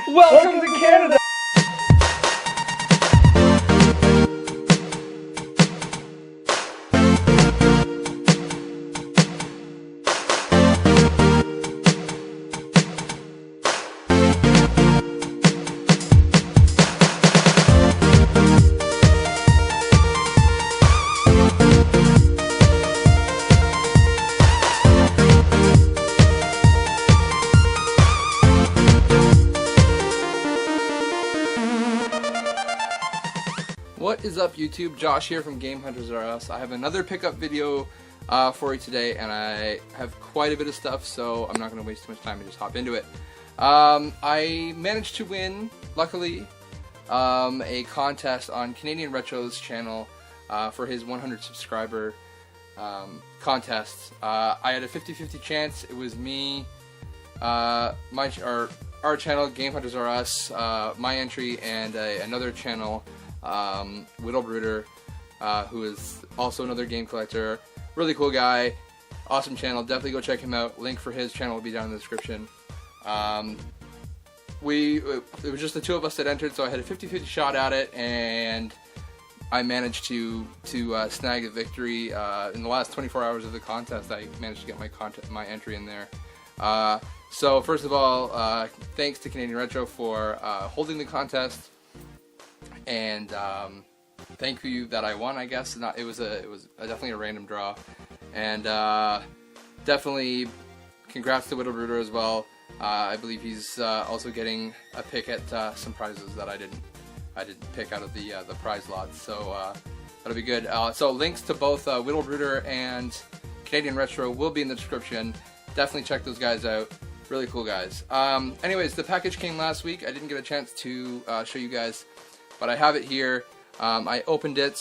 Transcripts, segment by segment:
Welcome to Canada! What is up, YouTube? Josh here from Game Hunters R Us. I have another pickup video for you today, and I have quite a bit of stuff, so I'm not going to waste too much time and just hop into it. I managed to win, luckily, a contest on Canadian Retro's channel for his 100 subscriber contest. I had a 50-50 chance. It was me, our channel, Game Hunters R Us, my entry, and another channel, Widdle Brudder, who is also another game collector. Really cool guy, awesome channel. Definitely go check him out. Link for his channel will be down in the description. It was just the two of us that entered, so I had a 50-50 shot at it, and I managed to snag a victory in the last 24 hours of the contest. I managed to get my entry in there. So first of all, thanks to Canadian Retro for holding the contest. And thank you that I won. I guess it was definitely a random draw, and definitely congrats to Widdle Brudder as well. I believe he's also getting a pick at some prizes that I didn't pick out of the prize lot. So that'll be good. So links to both Widdle Brudder and Canadian Retro will be in the description. Definitely check those guys out. Really cool guys. Anyways, the package came last week. I didn't get a chance to show you guys, but I have it here. I opened it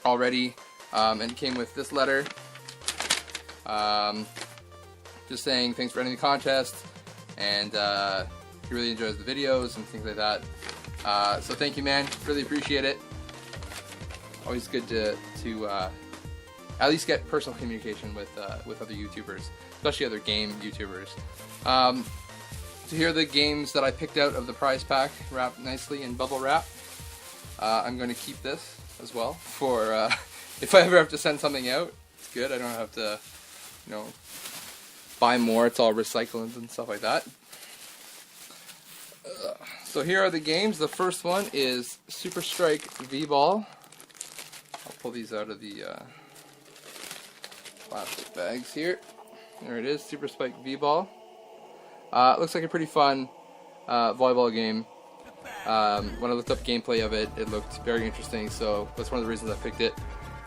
already, and it came with this letter, just saying thanks for entering the contest, and he really enjoys the videos and things like that. So thank you, man. Really appreciate it. Always good to at least get personal communication with other YouTubers, especially other game YouTubers. So here are the games that I picked out of the prize pack, wrapped nicely in bubble wrap. I'm going to keep this as well for if I ever have to send something out. It's good. I don't have to, buy more. It's all recyclings and stuff like that. So here are the games. The first one is Super Strike V-Ball. I'll pull these out of the plastic bags here. There it is, Super Strike V-Ball. It looks like a pretty fun volleyball game. When I looked up gameplay of it, it looked very interesting, so that's one of the reasons I picked it.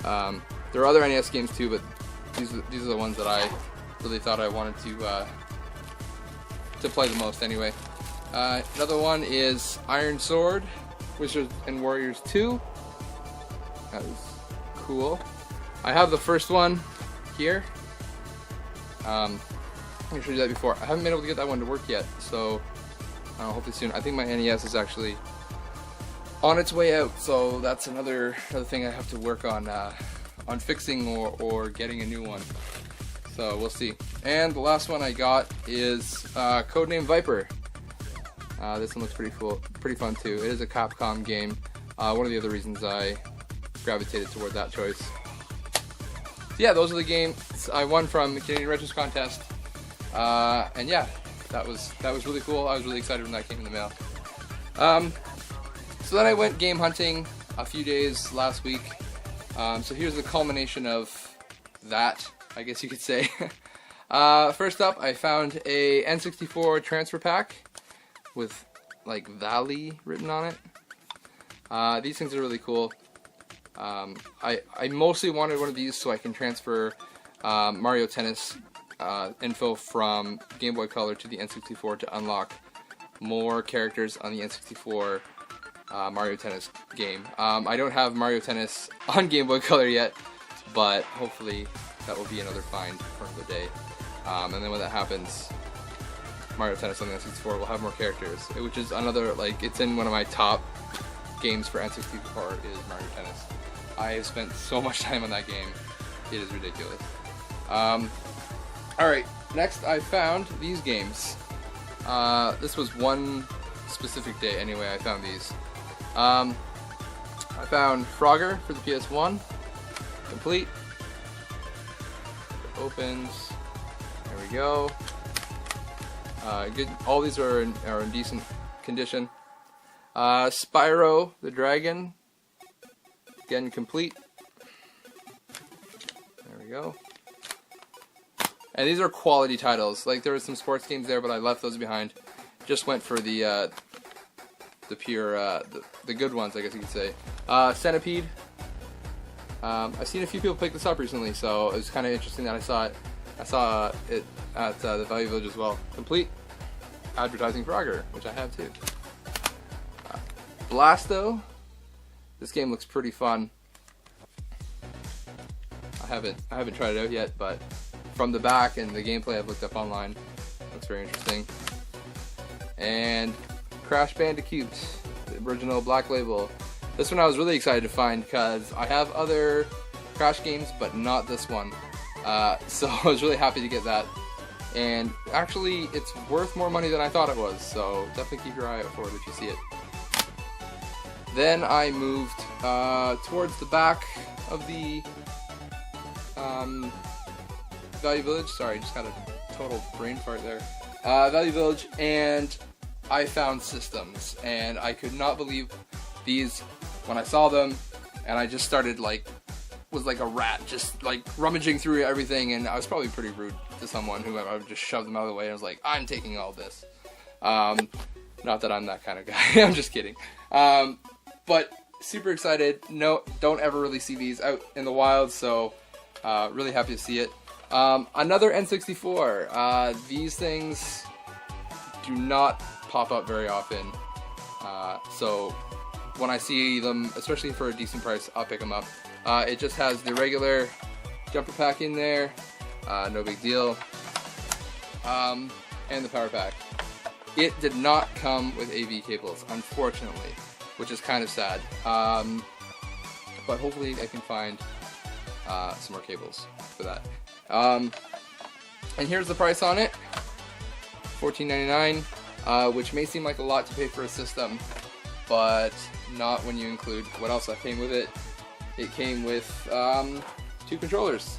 There are other NES games too, but these are the ones that I really thought I wanted to play the most anyway. Another one is Iron Sword, Wizards and Warriors 2. That was cool. I have the first one here. I showed you that before. I haven't been able to get that one to work yet, so hopefully soon. I think my NES is actually on its way out, so that's another thing I have to work on fixing or getting a new one. So we'll see. And the last one I got is Codename Viper. This one looks pretty cool, pretty fun too. It is a Capcom game. One of the other reasons I gravitated toward that choice. So yeah, those are the games I won from the Canadian Retro's contest. And yeah, that was really cool. I was really excited when that came in the mail. So then I went game hunting a few days last week. So here's the culmination of that, I guess you could say. First up, I found a N64 transfer pack with like Valley written on it. These things are really cool. I mostly wanted one of these so I can transfer Mario Tennis info from Game Boy Color to the N64 to unlock more characters on the N64 Mario Tennis game. I don't have Mario Tennis on Game Boy Color yet, but hopefully that will be another find for another day. And then when that happens, Mario Tennis on the N64 will have more characters, which is another, it's in one of my top games for N64 is Mario Tennis. I have spent so much time on that game, it is ridiculous. Alright, next I found these games. This was one specific day anyway I found these. I found Frogger for the PS1, complete. It opens. There we go. Good. All these are in decent condition. Spyro the Dragon, again complete. There we go. And these are quality titles. Like, there were some sports games there, but I left those behind. Just went for the pure, the good ones, I guess you could say. Centipede. I've seen a few people pick this up recently, so it was kind of interesting that I saw it. I saw it at the Value Village as well. Complete. Advertising Frogger, which I have too. Blasto. This game looks pretty fun. I haven't tried it out yet, but from the back and the gameplay I've looked up online, looks very interesting. And Crash Bandicoot, the original Black Label. This one I was really excited to find because I have other Crash games, but not this one. So I was really happy to get that. And actually, it's worth more money than I thought it was, so definitely keep your eye out for it if you see it. Then I moved towards the back of the Value Village. Sorry, just got a total brain fart there. Value Village, and I found systems, and I could not believe these when I saw them, and I just started was like a rat, just like rummaging through everything, and I was probably pretty rude to someone who I would just shove them out of the way, and I was like, I'm taking all this. Not that I'm that kind of guy, I'm just kidding. But super excited. No, don't ever really see these out in the wild, so really happy to see it. Another N64. These things do not pop up very often, so when I see them, especially for a decent price, I'll pick them up. It just has the regular jumper pack in there, no big deal, and the power pack. It did not come with AV cables, unfortunately, which is kind of sad, but hopefully I can find some more cables for that. And here's the price on it, $14.99, which may seem like a lot to pay for a system, but not when you include what else came with it. It came with 2 controllers.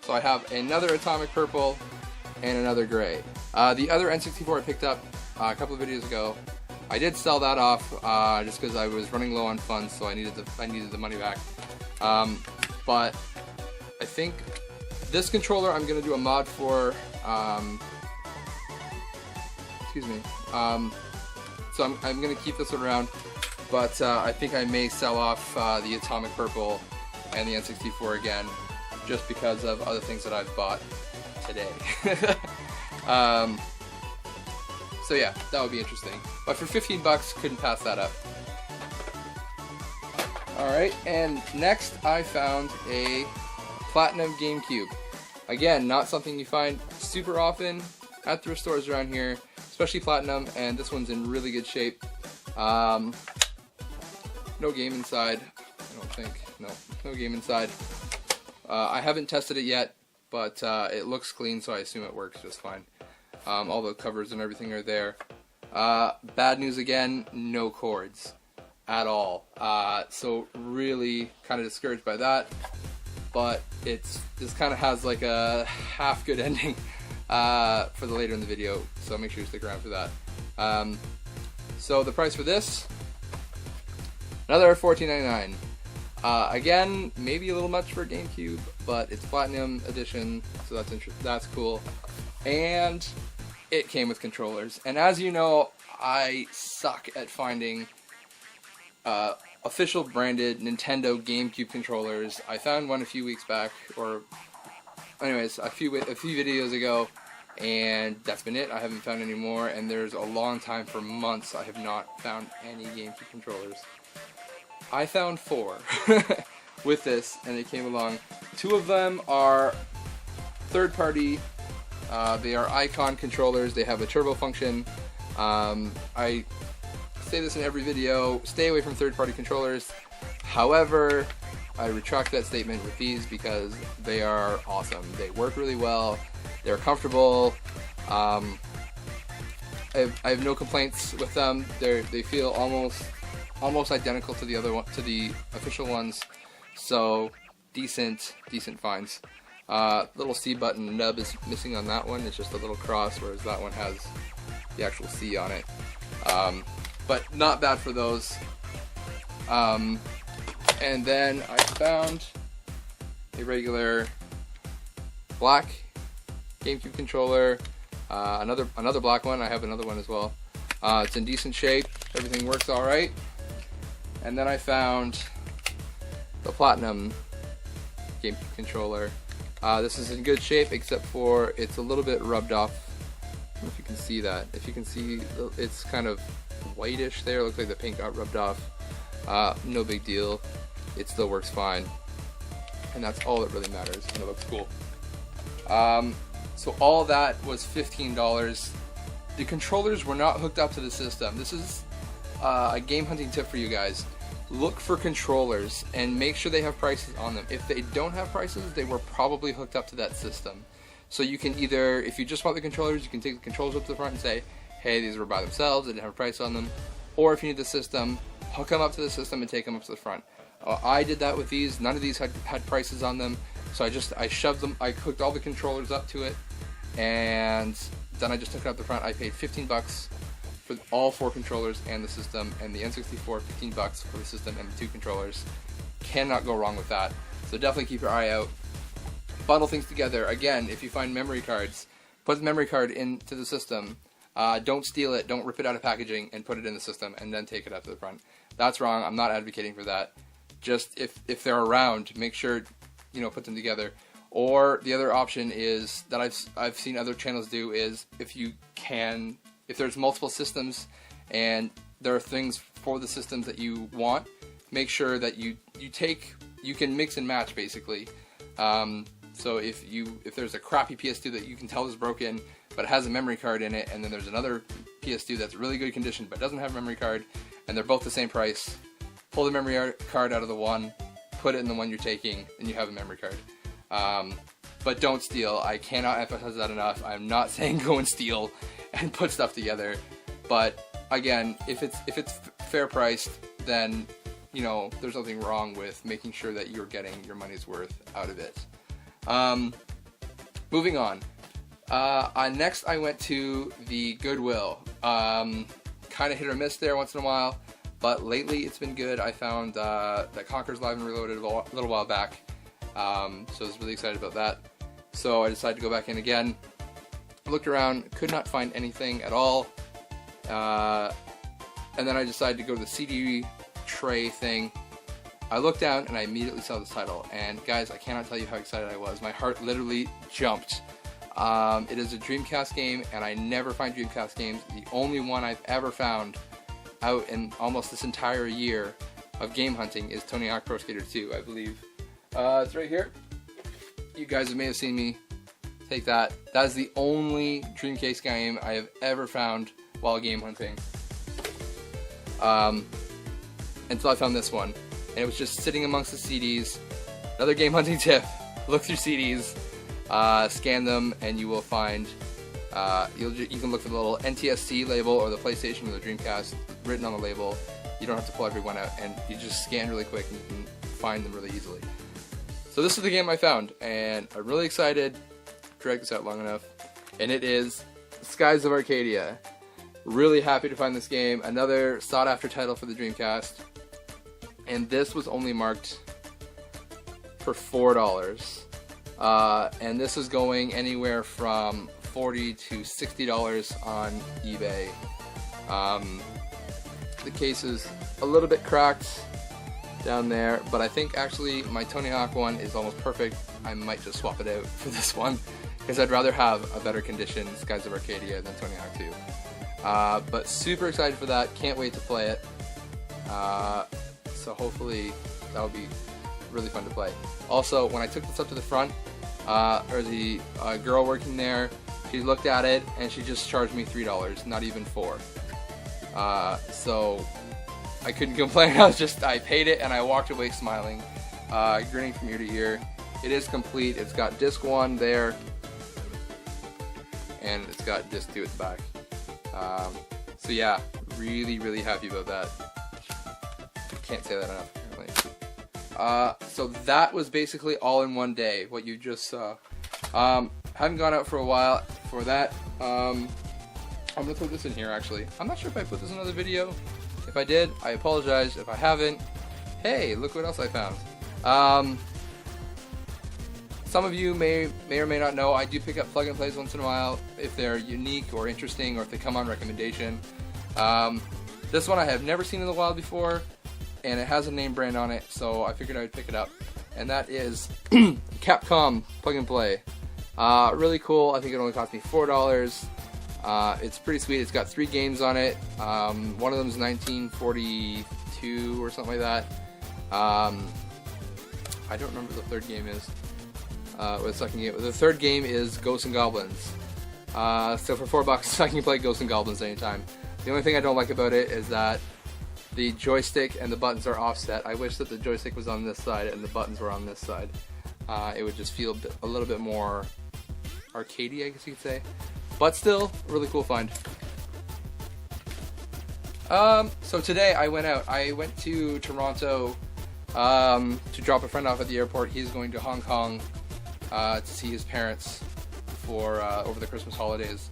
So I have another Atomic Purple and another Gray. The other N64 I picked up a couple of videos ago. I did sell that off just because I was running low on funds, so I needed the money back. But I think this controller I'm gonna do a mod for. Excuse me. So I'm gonna keep this one around, but I think I may sell off the Atomic Purple and the N64 again, just because of other things that I've bought today. So yeah, that would be interesting. But for 15 bucks, couldn't pass that up. Alright, and next I found a Platinum GameCube. Again, not something you find super often at thrift stores around here, especially Platinum, and this one's in really good shape. No game inside, I don't think. No game inside. I haven't tested it yet, but it looks clean, so I assume it works just fine. All the covers and everything are there. Bad news again, no cords at all. So really kind of discouraged by that, but this kind of has like a half good ending for the later in the video, so make sure you stick around for that. So the price for this, another $14.99. Again, maybe a little much for GameCube, but it's Platinum Edition, so that's cool. And it came with controllers. And as you know, I suck at finding official branded Nintendo GameCube controllers. I found one a few weeks back, or anyways, a few videos ago, and that's been it. I haven't found any more, and there's a long time, for months, I have not found any GameCube controllers. I found 4 with this, and they came along. 2 of them are third-party. They are Icon controllers. They have a turbo function. I say this in every video, stay away from third-party controllers. However, I retract that statement with these because they are awesome. They work really well. They're comfortable. I have no complaints with them. They feel almost identical to the other one, to the official ones. So decent finds. Little C button nub is missing on that one. It's just a little cross, whereas that one has the actual C on it. But not bad for those. And then I found a regular black GameCube controller. Another black one. I have another one as well. It's in decent shape. Everything works all right. And then I found the Platinum GameCube controller. This is in good shape, except for it's a little bit rubbed off. I don't know if you can see that. If you can see, it's kind of whitish there. It looks like the paint got rubbed off. No big deal. It still works fine. And that's all that really matters. And it looks cool. So all that was $15. The controllers were not hooked up to the system. This is a game hunting tip for you guys. Look for controllers and make sure they have prices on them. If they don't have prices, they were probably hooked up to that system. So you can either, if you just want the controllers, you can take the controllers up to the front and say, hey, these were by themselves, they didn't have a price on them. Or if you need the system, hook them up to the system and take them up to the front. I did that with these. None of these had prices on them. So I shoved them, I hooked all the controllers up to it, and then I just took it up the front. I paid 15 bucks for all 4 controllers and the system, and the N64, 15 bucks for the system and the 2 controllers. Cannot go wrong with that. So definitely keep your eye out. Bundle things together. Again, if you find memory cards, put the memory card into the system. Don't steal it, don't rip it out of packaging and put it in the system and then take it up to the front. That's wrong. I'm not advocating for that. Just if they're around, make sure, put them together. Or the other option is that I've seen other channels do is if there's multiple systems and there are things for the systems that you want, make sure that you can mix and match basically. So if there's a crappy PS2 that you can tell is broken but it has a memory card in it, and then there's another PS2 that's really good condition but doesn't have a memory card, and they're both the same price, pull the memory card out of the one, put it in the one you're taking, and you have a memory card. But don't steal. I cannot emphasize that enough. I'm not saying go and steal and put stuff together. But again, if it's fair priced, then there's nothing wrong with making sure that you're getting your money's worth out of it. Moving on. Next I went to the Goodwill. Kind of hit or miss there once in a while, but lately it's been good. I found that Conker's Live and Reloaded a little while back, so I was really excited about that. So I decided to go back in again. Looked around, could not find anything at all, and then I decided to go to the CD tray thing. I looked down and I immediately saw this title, and guys, I cannot tell you how excited I was. My heart literally jumped. It is a Dreamcast game, and I never find Dreamcast games. The only one I've ever found out in almost this entire year of game hunting is Tony Hawk Pro Skater 2, I believe. It's right here. You guys may have seen me take that. That is the only Dreamcast game I have ever found while game hunting. Until I found this one. And it was just sitting amongst the CDs. Another game hunting tip. Look through CDs. Scan them, and you will find, you can look for the little NTSC label or the PlayStation or the Dreamcast written on the label. You don't have to pull every one out, and you just scan really quick and you can find them really easily. So this is the game I found, and I'm really excited. Dragged this out long enough, and it is Skies of Arcadia. Really happy to find this game. Another sought-after title for the Dreamcast, and this was only marked for $4. And this is going anywhere from $40 to $60 on eBay. The case is a little bit cracked down there, but I think actually my Tony Hawk one is almost perfect. I might just swap it out for this one, because I'd rather have a better condition Skies of Arcadia than Tony Hawk 2. But super excited for that, can't wait to play it. So hopefully that'll be really fun to play. Also, when I took this up to the front, there's a girl working there. She looked at it and she just charged me $3, not even $4. So I couldn't complain. I paid it and I walked away smiling, grinning from ear to ear. It is complete. It's got disc 1 there, and it's got disc 2 at the back. So yeah, really happy about that. Can't say that enough, apparently. So that was basically all in one day, what you just saw. Haven't gone out for a while for that. I'm gonna throw this in here actually. I'm not sure if I put this in another video. If I did, I apologize. If I haven't, hey, look what else I found. Some of you may or may not know I do pick up plug and plays once in a while if they're unique or interesting or if they come on recommendation. This one I have never seen in the wild before, and it has a name brand on it, so I figured I would pick it up. And that is Capcom Plug and Play. Really cool. I think it only cost me $4. It's pretty sweet. It's got 3 games on it. One of them is 1942 or something like that. I don't remember what the third game is. The second game. The third game is Ghosts and Goblins. So for $4, I can play Ghosts and Goblins anytime. The only thing I don't like about it is that the joystick and the buttons are offset. I wish that the joystick was on this side and the buttons were on this side. It would just feel a little bit more arcadey, I guess you could say. But still, really cool find. So today I went out. I went to Toronto to drop a friend off at the airport. He's going to Hong Kong to see his parents for over the Christmas holidays.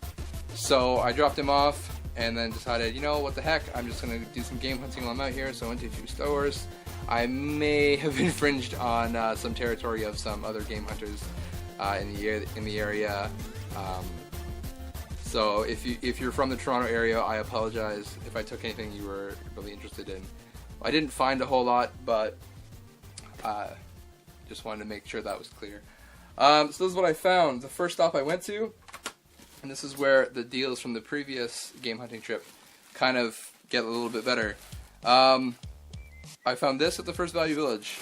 So I dropped him off and then decided, you know, what the heck, I'm just going to do some game hunting while I'm out here. So I went to a few stores. I may have infringed on some territory of some other game hunters in the area. So if you're from the Toronto area, I apologize if I took anything you were really interested in. I didn't find a whole lot, but just wanted to make sure that was clear. So this is what I found. The first stop I went to, and this is where the deals from the previous game hunting trip kind of get a little bit better. I found this at the First Value Village.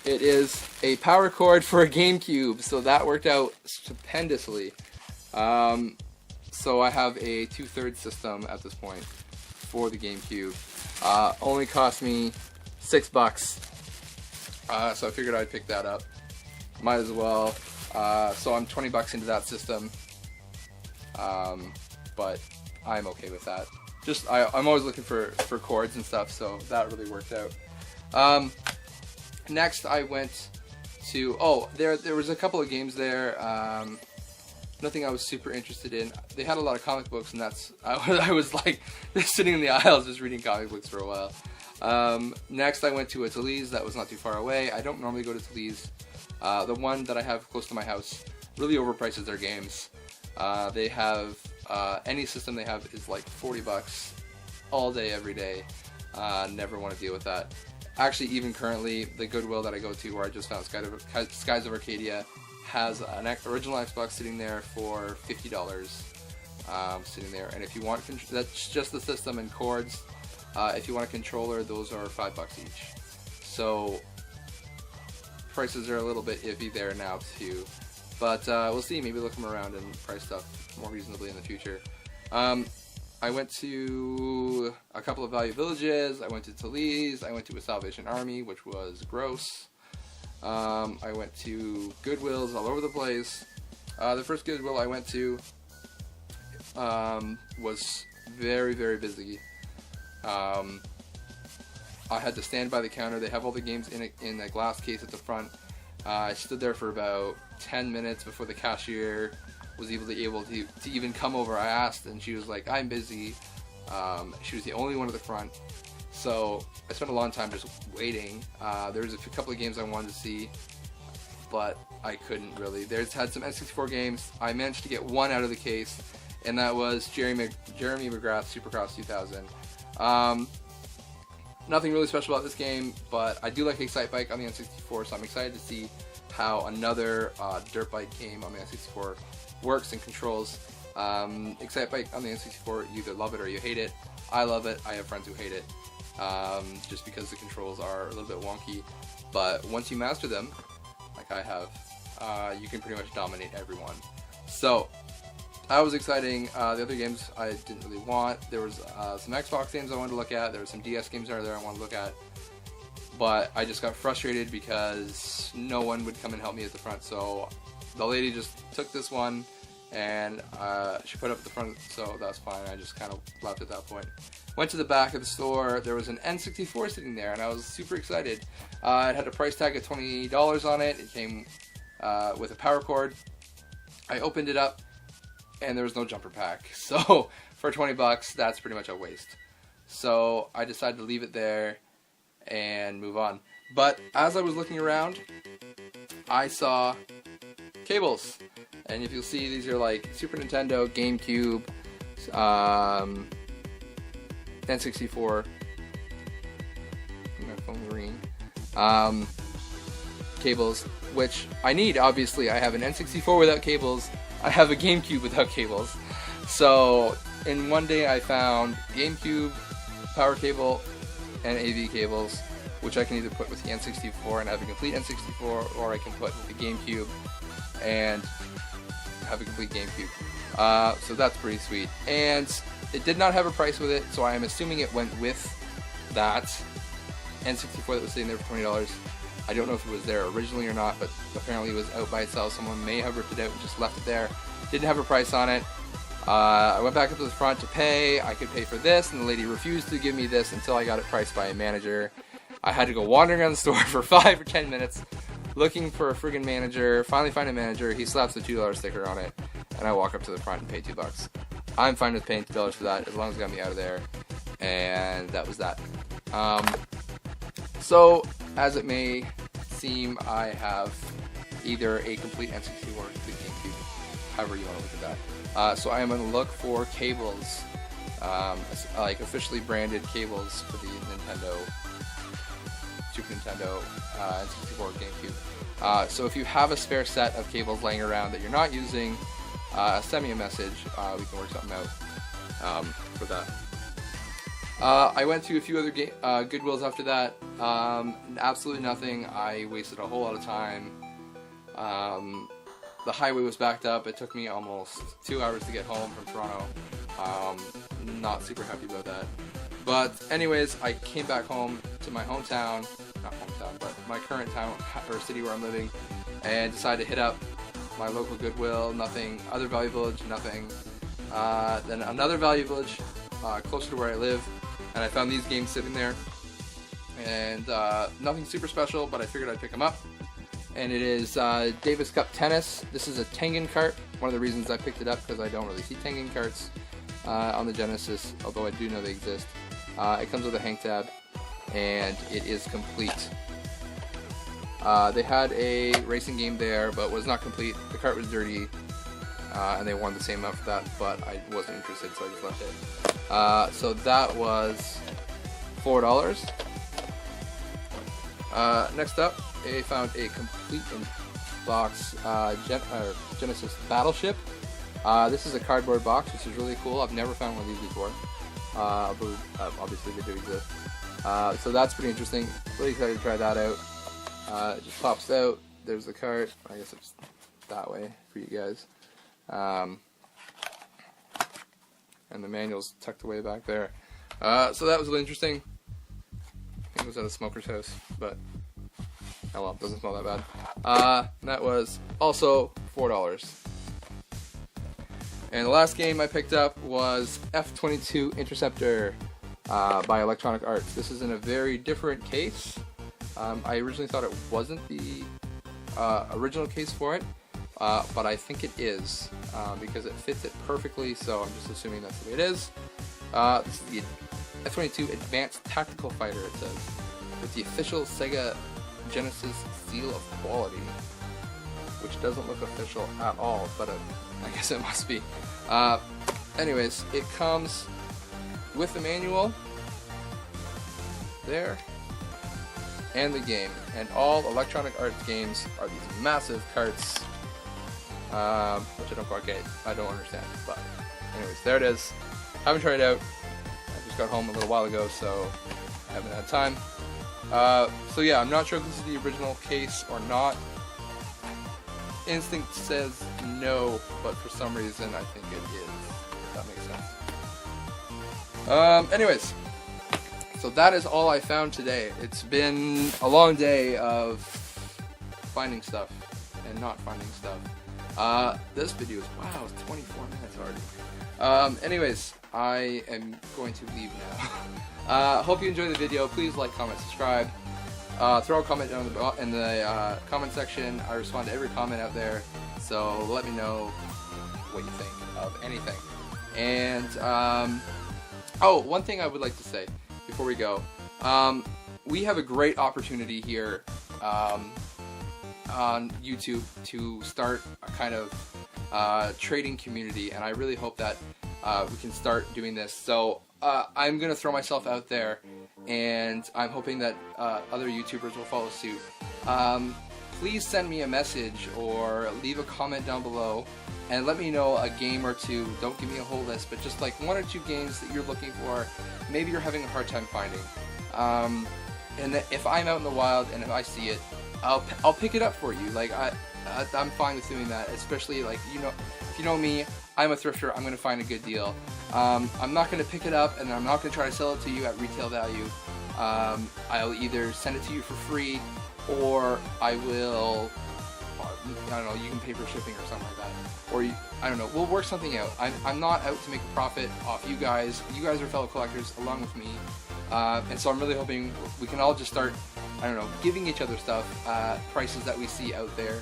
It is a power cord for a GameCube, so that worked out stupendously. So I have a 2/3 system at this point for the GameCube. Only cost me $6. So I figured I'd pick that up. Might as well. So I'm $20 into that system. But I'm okay with that. Just I'm always looking for cords and stuff, so that really worked out. Next I went to there was a couple of games there. Nothing I was super interested in. They had a lot of comic books, and I was like just sitting in the aisles just reading comic books for a while. Next I went to a Talese that was not too far away. I don't normally go to Talese. The one that I have close to my house really overprices their games. They have any system they have is like $40 all day, every day. Never want to deal with that. Actually, even currently, the Goodwill that I go to, where I just found Skies of Arcadia, has an original Xbox sitting there for $50. Sitting there, and if you want, that's just the system and cords. If you want a controller, those are $5 each. So prices are a little bit iffy there now too. But we'll see. Maybe look them around and price stuff more reasonably in the future. I went to a couple of Value Villages. I went to Talese. I went to a Salvation Army, which was gross. I went to Goodwills all over the place. The first Goodwill I went to was very busy. I had to stand by the counter. They have all the games in a glass case at the front. I stood there for about 10 minutes before the cashier was able to even come over. I asked, and she was like, "I'm busy." She was the only one at the front, so I spent a long time just waiting. There was a couple of games I wanted to see, but I couldn't really. There's had some N64 games. I managed to get one out of the case, and that was Jeremy McGrath's Supercross 2000. Nothing really special about this game, but I do like Excite Bike on the N64, so I'm excited to see how another dirt bike game on the N64 works and controls. Excite Bike on the N64, you either love it or you hate it. I love it. I have friends who hate it, just because the controls are a little bit wonky. But once you master them, like I have, you can pretty much dominate everyone. So that was exciting. The other games I didn't really want. There was some Xbox games I wanted to look at. There were some DS games there I wanted to look at. But I just got frustrated because no one would come and help me at the front. So the lady just took this one, and she put it up at the front, so that's fine. I just kind of left at that point. Went to the back of the store. There was an N64 sitting there, and I was super excited. It had a price tag of $20 on it. It came with a power cord. I opened it up, and there was no jumper pack. So for 20 bucks, that's pretty much a waste. So I decided to leave it there and move on. But as I was looking around, I saw cables. And if you'll see, these are like Super Nintendo, GameCube, N64, my phone ring, cables, which I need, obviously. I have an N64 without cables, I have a GameCube without cables. So in one day I found GameCube, power cable, and AV cables, which I can either put with the N64 and have a complete N64, or I can put with the GameCube and have a complete GameCube. So that's pretty sweet. And it did not have a price with it, so I am assuming it went with that N64 that was sitting there for $20. I don't know if it was there originally or not, but apparently it was out by itself. Someone may have ripped it out and just left it there. Didn't have a price on it. I went back up to the front to pay. I could pay for this, and the lady refused to give me this until I got it priced by a manager. I had to go wandering around the store for 5 or 10 minutes looking for a friggin' manager. Finally find a manager. He slaps the $2 sticker on it, and I walk up to the front and pay $2. I'm fine with paying $2 for that as long as it got me out of there, and that was that. So, as it may seem, I have either a complete N64 or a complete GameCube, however you want to look at that. So I am going to look for cables, like officially branded cables for the Nintendo, Super Nintendo, N64, GameCube. So if you have a spare set of cables laying around that you're not using, send me a message. We can work something out for that. I went to a few other Goodwills after that. Absolutely nothing. I wasted a whole lot of time. The highway was backed up. It took me almost 2 hours to get home from Toronto. Not super happy about that. But anyways, I came back home to my hometown, not hometown, but my current town or city where I'm living, and decided to hit up my local Goodwill. Nothing. Other Value Village, nothing. Then another Value Village closer to where I live, and I found these games sitting there, and nothing super special, but I figured I'd pick them up. And it is Davis Cup Tennis. This is a Tengen cart. One of the reasons I picked it up, because I don't really see Tengen carts on the Genesis, although I do know they exist. It comes with a hang tab, and it is complete. They had a racing game there, but was not complete. The cart was dirty, and they wanted the same amount for that, but I wasn't interested, so I just left it. So that was $4. Next up, I found a complete box Genesis Battleship. This is a cardboard box, which is really cool. I've never found one of these before. Obviously they do exist. So that's pretty interesting. Really excited to try that out. It just pops out. There's the cart. I guess it's that way for you guys. And the manual's tucked away back there. So that was really interesting. I think it was at a smoker's house, but oh well, it doesn't smell that bad. That was also $4. And the last game I picked up was F-22 Interceptor by Electronic Arts. This is in a very different case. I originally thought it wasn't the original case for it, but I think it is because it fits it perfectly, so I'm just assuming that's the way it is. This is the F-22 Advanced Tactical Fighter, it says, with the official Sega Genesis seal of quality, which doesn't look official at all, but I guess it must be. Anyways, it comes with the manual there and the game, and all Electronic Arts games are these massive carts, which I don't quite get. I don't understand, but anyways, there it is. Haven't tried it out. I just got home a little while ago, so I haven't had time. So yeah, I'm not sure if this is the original case or not. Instinct says no, but for some reason I think it is, if that makes sense. Anyways, so that is all I found today. It's been a long day of finding stuff and not finding stuff. This video is, wow, it's 24 minutes already. Anyways, I am going to leave now. Hope you enjoyed the video. Please like, comment, subscribe. Throw a comment down in the comment section. I respond to every comment out there, so let me know what you think of anything. And oh, one thing I would like to say before we go, we have a great opportunity here on YouTube to start a kind of trading community, and I really hope that we can start doing this. So I'm gonna throw myself out there, and I'm hoping that other YouTubers will follow suit. Please send me a message or leave a comment down below and let me know a game or two. Don't give me a whole list, but just like 1 or 2 games that you're looking for, maybe you're having a hard time finding. And that if I'm out in the wild and if I see it, I'll pick it up for you. Like I'm fine with doing that, especially like, you know, if you know me, I'm a thrifter. I'm gonna find a good deal. I'm not gonna pick it up and I'm not gonna try to sell it to you at retail value. I'll either send it to you for free, or I will, I don't know, you can pay for shipping or something like that, or I don't know, we'll work something out. I'm not out to make a profit off you guys. You guys are fellow collectors along with me, and so I'm really hoping we can all just start, I don't know, giving each other stuff, prices that we see out there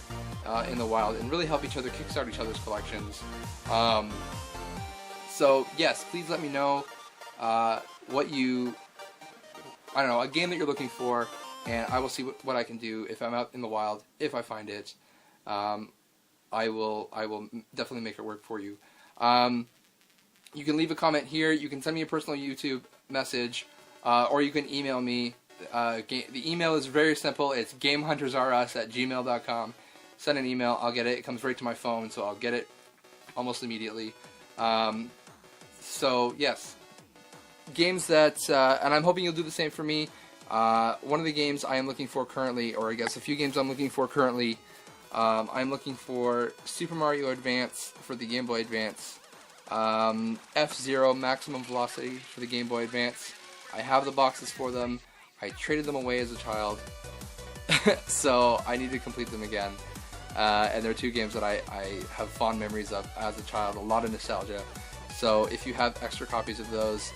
in the wild, and really help each other kickstart each other's collections. So yes, please let me know what you, I don't know, a game that you're looking for, and I will see what I can do if I'm out in the wild. If I find it, I will definitely make it work for you. You can leave a comment here. You can send me a personal YouTube message, or you can email me. The email is very simple. It's gamehuntersrus@gmail.com. Send an email. I'll get it. It comes right to my phone, so I'll get it almost immediately. So yes, games that, and I'm hoping you'll do the same for me. One of the games I am looking for currently, or I guess a few games I'm looking for currently, I'm looking for Super Mario Advance for the Game Boy Advance, F-Zero Maximum Velocity for the Game Boy Advance. I have the boxes for them. I traded them away as a child, so I need to complete them again. And they're 2 games that I have fond memories of as a child, a lot of nostalgia. So if you have extra copies of those,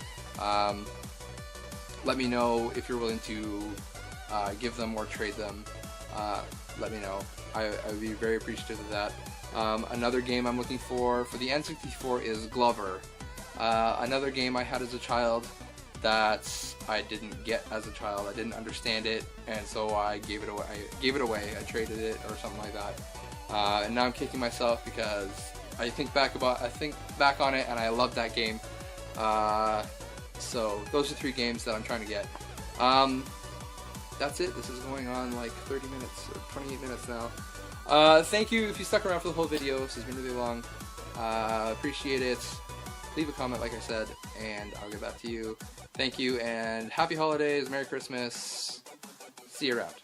let me know if you're willing to give them or trade them. Let me know. I would be very appreciative of that. Another game I'm looking for the N64 is Glover. Another game I had as a child that I didn't get as a child. I didn't understand it, and so I gave it away. I traded it or something like that. And now I'm kicking myself because I think back on it, and I love that game. So those are 3 games that I'm trying to get. That's it. This is going on like 30 minutes or 28 minutes now. Thank you if you stuck around for the whole video. This has been really long. Appreciate it. Leave a comment, like I said, and I'll get back to you. Thank you, and happy holidays, Merry Christmas. See you around.